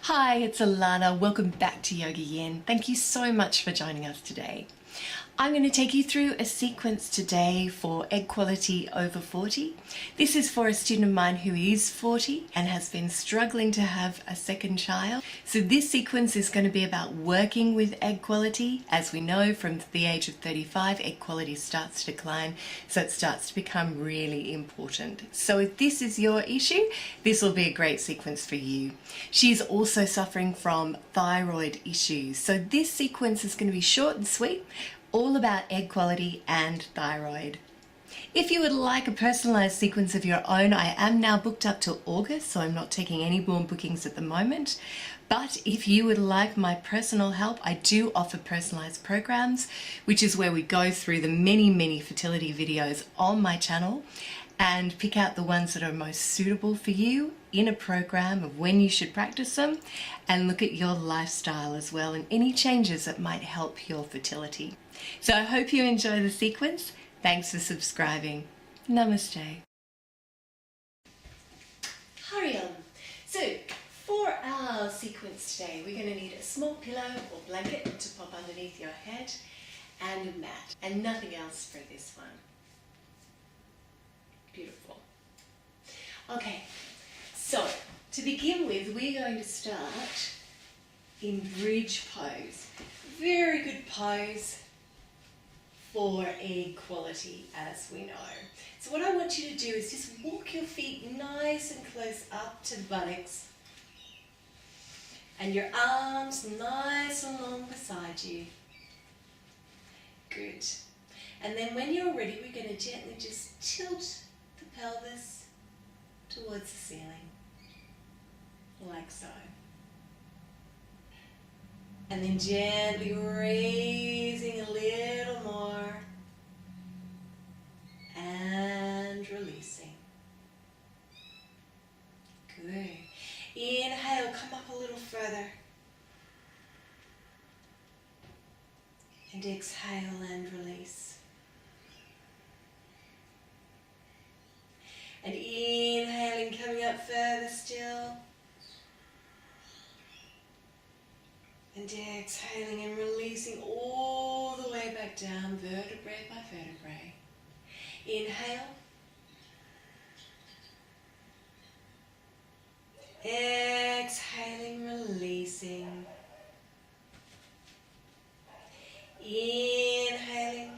Hi, it's Alannah. Welcome back to YogaYin. Thank you so much for joining us today. I'm going to take you through a sequence today for egg quality over 40. This is for a student of mine who is 40 and has been struggling to have a second child. So this sequence is going to be about working with egg quality. As we know, from the age of 35, egg quality starts to decline, so it starts to become really important. So if this is your issue, this will be a great sequence for you. She's also suffering from thyroid issues. So this sequence is going to be short and sweet, all about egg quality and thyroid. If you would like a personalised sequence of your own, I am now booked up till August, so I'm not taking any more bookings at the moment. But if you would like my personal help, I do offer personalised programs, which is where we go through the many fertility videos on my channel and pick out the ones that are most suitable for you in a program of when you should practice them, and look at your lifestyle as well and any changes that might help your fertility. So I hope you enjoy the sequence. Thanks for subscribing. Namaste. Hurry on. So for our sequence today, we're going to need a small pillow or blanket to pop underneath your head and a mat, and nothing else for this one. Beautiful. Okay, so to begin with, we're going to start in bridge pose. Very good pose for egg quality, as we know. So what I want you to do is just walk your feet nice and close up to the buttocks, and your arms nice and long beside you. Good. And then when you're ready, we're going to gently just tilt the pelvis towards the ceiling, like so. And then gently raising a little more and releasing. Good. Inhale, come up a little further. And exhale and release. And inhaling, coming up further still. And exhaling and releasing all the way back down, vertebrae by vertebrae. Inhale. Exhaling, releasing. Inhaling.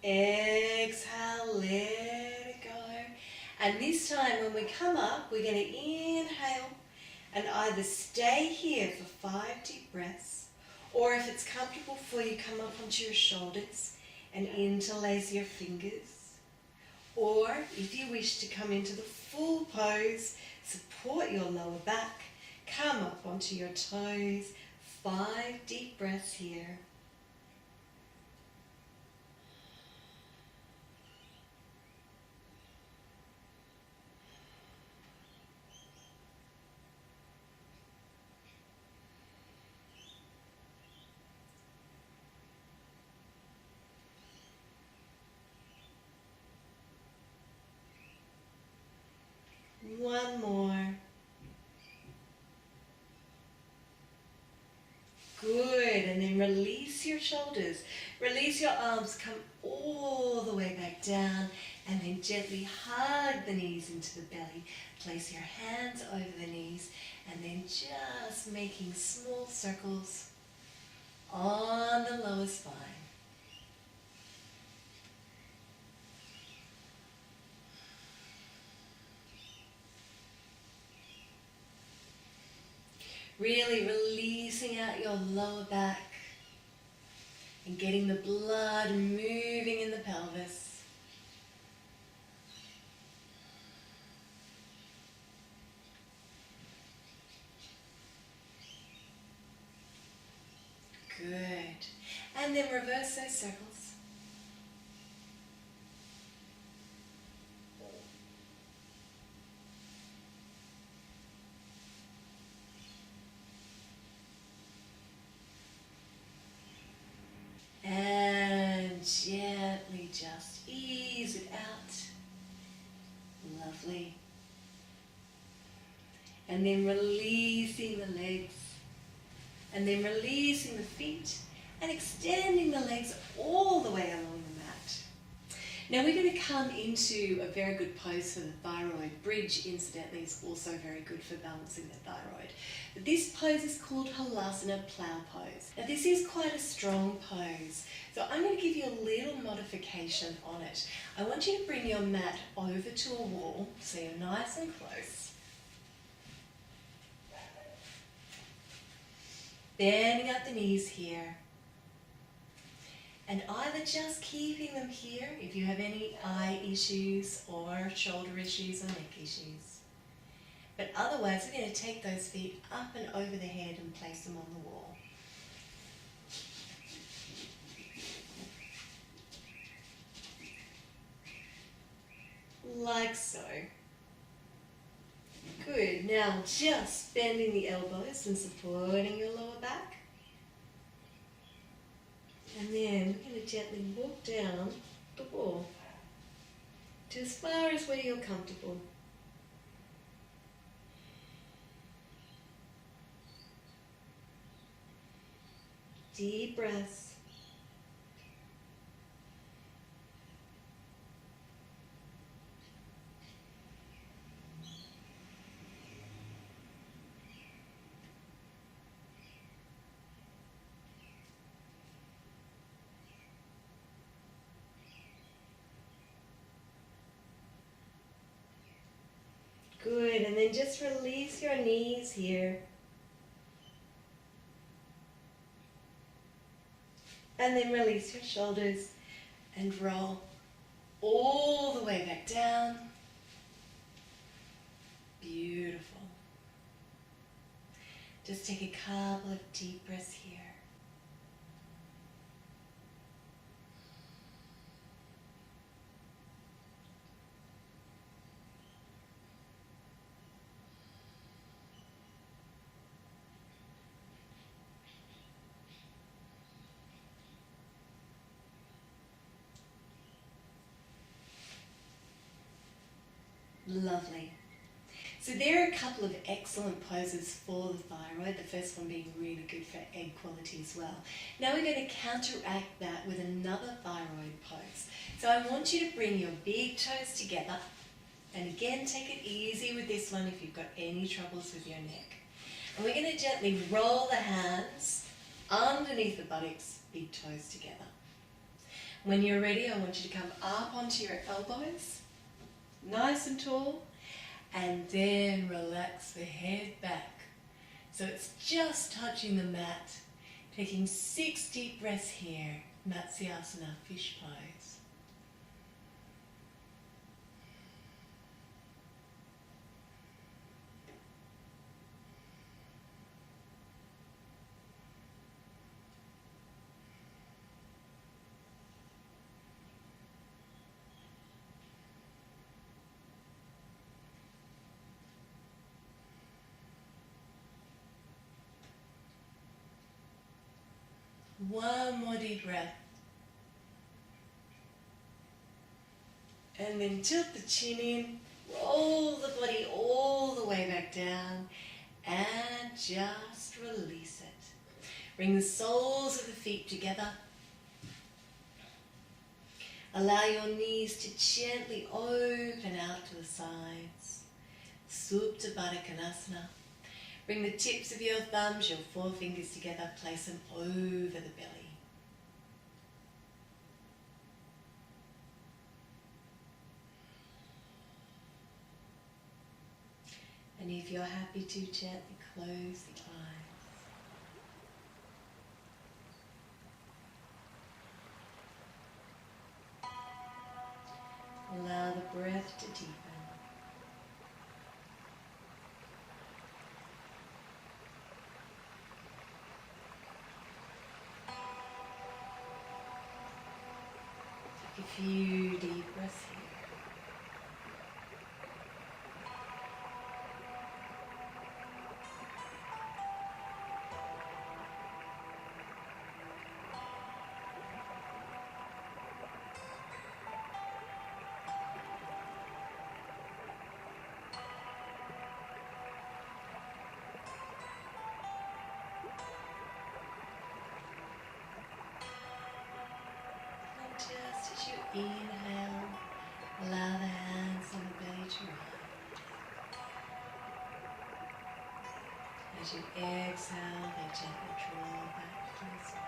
Exhale, let it go. And this time when we come up, we're going to inhale and either stay here for 5 deep breaths, or if it's comfortable for you, come up onto your shoulders and interlace your fingers. Or if you wish to come into the full pose, support your lower back, come up onto your toes, 5 deep breaths here. One more. Good, and then release your shoulders. Release your arms, come all the way back down, and then gently hug the knees into the belly. Place your hands over the knees, and then just making small circles on the lower spine. Really releasing out your lower back and getting the blood moving in the pelvis. Good. And then reverse those circles. And gently just ease it out Lovely. And then releasing the legs. And then releasing the feet and extending the legs all the way along the mat. Now we're going to come into a very good pose for the thyroid. Bridge, incidentally, is also very good for balancing the thyroid. But this pose is called Halasana plow pose. Now this is quite a strong pose, so I'm going to give you a little modification on it. I want you to bring your mat over to a wall so you're nice and close. Bending up the knees here. And either just keeping them here if you have any eye issues or shoulder issues or neck issues. But otherwise, we're going to take those feet up and over the head and place them on the wall. Like so. Good. Now just bending the elbows and supporting your lower back. And then we're going to gently walk down the wall to as far as where you're comfortable. Deep breaths. Good, and then just release your knees here. And then release your shoulders and roll all the way back down. Beautiful. Just take a couple of deep breaths here. Lovely. So there are a couple of excellent poses for the thyroid, the first one being really good for egg quality as well. Now we're going to counteract that with another thyroid pose. So I want you to bring your big toes together, and again take it easy with this one if you've got any troubles with your neck. And we're going to gently roll the hands underneath the buttocks, big toes together. When you're ready, I want you to come up onto your elbows, nice and tall, and then relax the head back. So it's just touching the mat, taking 6 deep breaths here, Matsyasana, fish pose. One more deep breath. And then tilt the chin in, roll the body all the way back down, and just release it. Bring the soles of the feet together. Allow your knees to gently open out to the sides. Supta Baddha Konasana. Bring the tips of your thumbs, your forefingers together, place them over the belly. And if you're happy to, gently close the eyes. Allow the breath to deepen. Take a few deep breaths here. Inhale, allow the hands on the belly to rise. As you exhale, they gently draw back to the spine.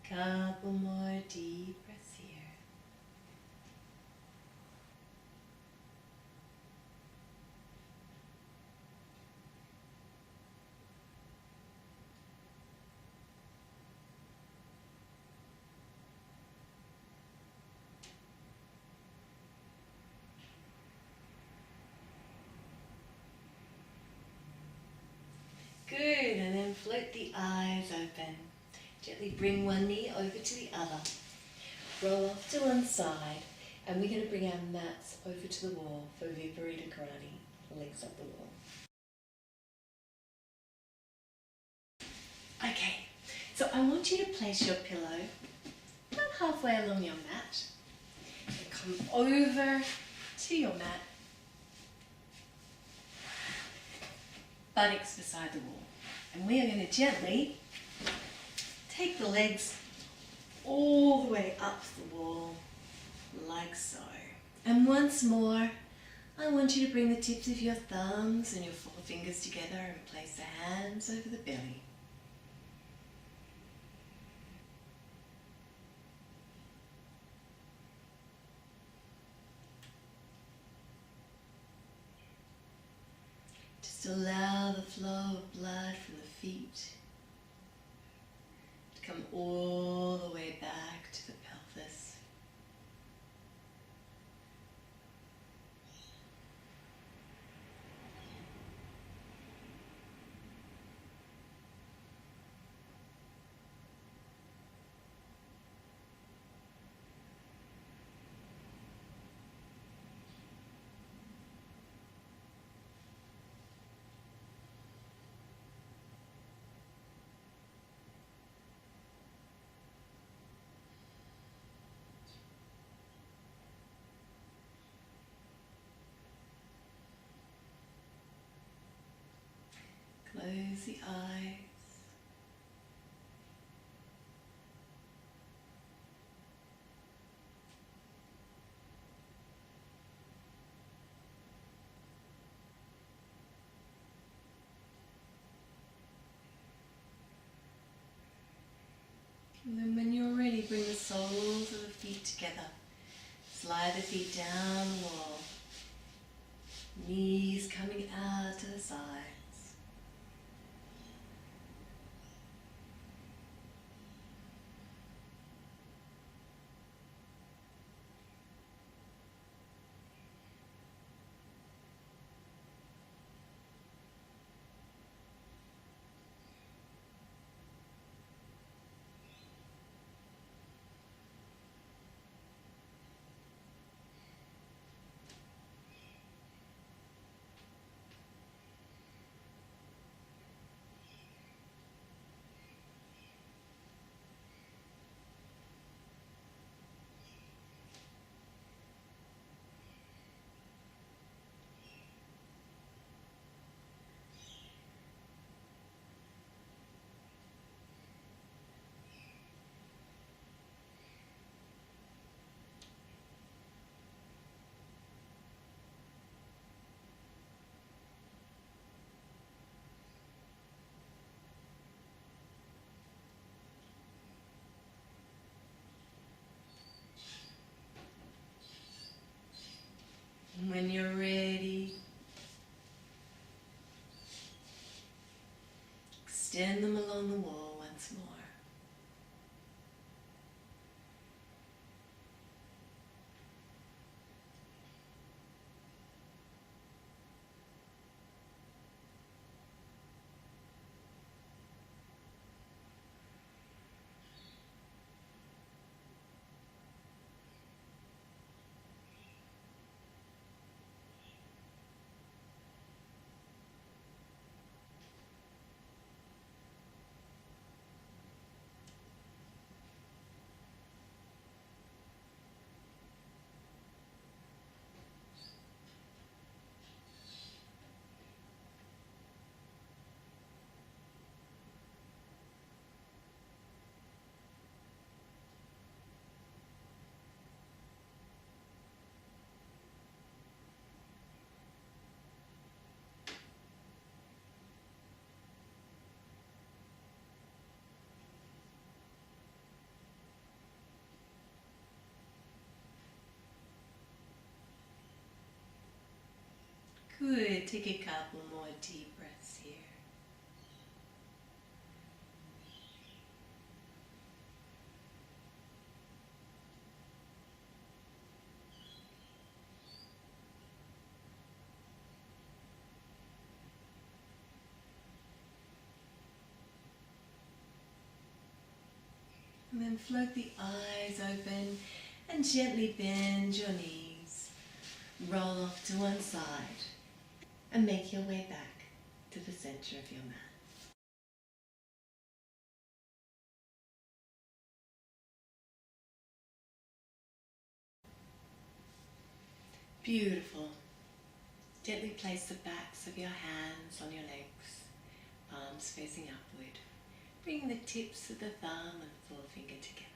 Couple more deep breaths here. Good, and then float the eyes open. Gently bring one knee over to the other. Roll off to one side, and we're going to bring our mats over to the wall for Viparita Karate, legs up the wall. Okay, so I want you to place your pillow about halfway along your mat, and come over to your mat, buttocks beside the wall. And we are going to gently take the legs all the way up the wall, like so. And once more, I want you to bring the tips of your thumbs and your forefingers together and place the hands over the belly. Just allow the flow of blood from the feet to come all the way back to the pelvis. Close the eyes. And then when you're ready, bring the soles of the feet together. Slide the feet down the wall. Knees coming out to the sides. And when you're ready, extend them along the wall once more. Good. Take a couple more deep breaths here. And then float the eyes open and gently bend your knees. Roll off to one side and make your way back to the center of your mat. Beautiful. Gently place the backs of your hands on your legs, palms facing upward. Bring the tips of the thumb and forefinger together.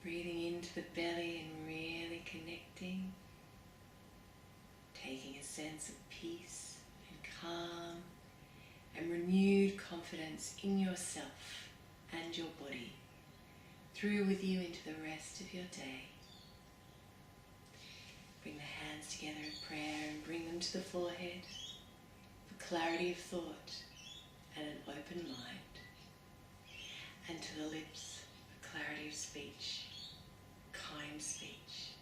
Breathing into the belly and really connecting. Taking a sense of peace and calm and renewed confidence in yourself and your body through with you into the rest of your day. Bring the hands together in prayer and bring them to the forehead for clarity of thought and an open mind, and to the lips for clarity of speech, kind speech,